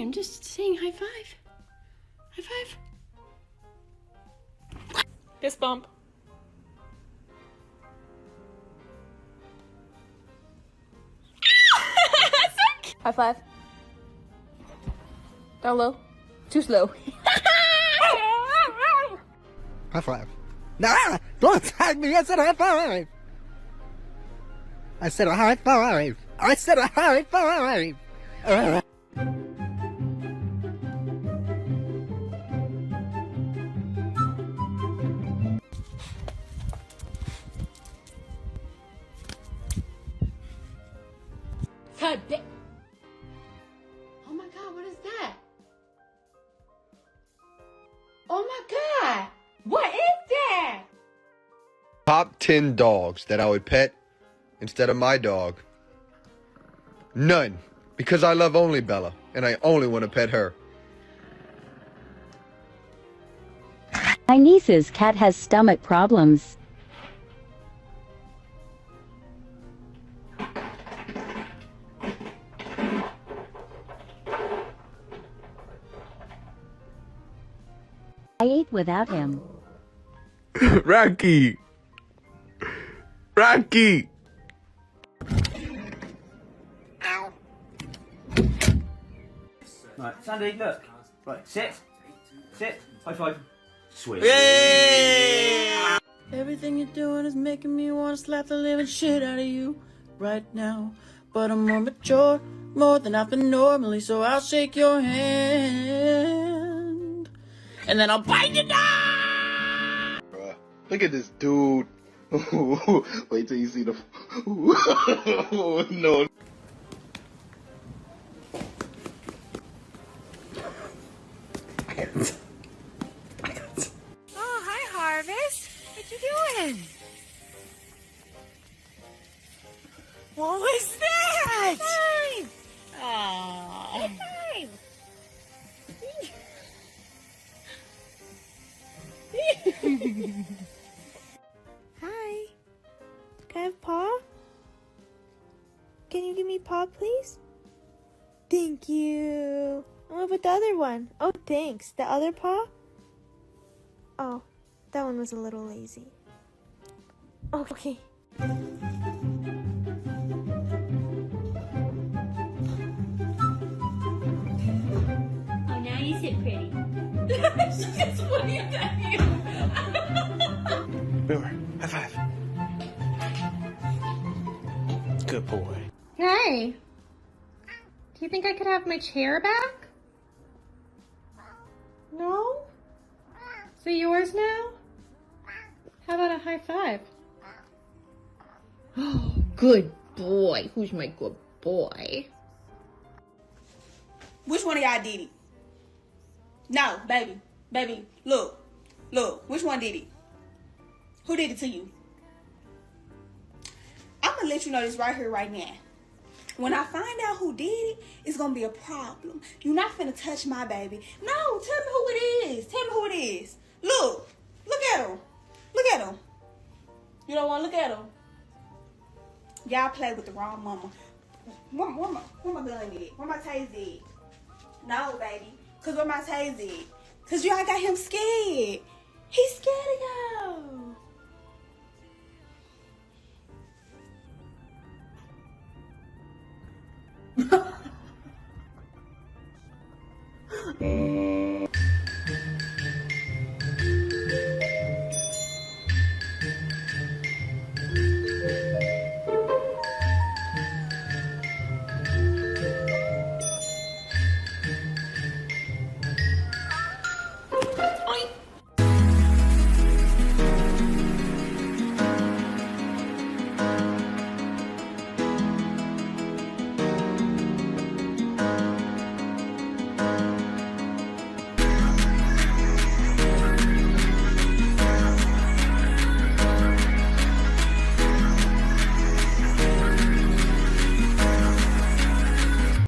nothing. Just saying high five. High five. Fist bump. High five. Down low. Too slow. High five. Nah! Don't tag me! I said high five! I said a high five! I said a high five! Today. Oh my God, what is that? Oh my God, what is that? Top 10 dogs that I would pet instead of my dog. None. Because I love only Bella, and I only want to pet her. My niece's cat has stomach problems. I ate without him. Rocky! Rocky! Right, Sandy, look. Right, sit. Sit. High five. Sweet. Everything you're doing is making me want to slap the living shit out of you right now. But I'm more mature, more than I've been normally, so I'll shake your hand. And then I'll bite you down! Bruh, look at this dude. Wait till you see the... no. Oh, hi, Harvest. What you doing? What was that? Hi. Aww. Hi. Hi. Can I have paw? Can you give me paw, please? Thank you. What about the other one? Oh, thanks. The other paw? Oh, that one was a little lazy. Okay. Oh, now you sit pretty. She's just pointing at you. Boomer, high five. Good boy. Hey. Do you think I could have my chair back? No? So yours now? How about a high five? Oh, good boy. Who's my good boy? Which one of y'all did it? No, baby. Baby, look. Look, which one did it? Who did it to you? I'm gonna let you know this right here, right now. When I find out who did it, it's gonna be a problem. You're not finna touch my baby. No, tell me who it is. Tell me who it is. Look. Look at him. Look at him. You don't wanna look at him? Y'all play with the wrong mama. Where my gun at? Where my taser at? No, baby. Cause where my taser at? Cause y'all got him scared. He's scared to go.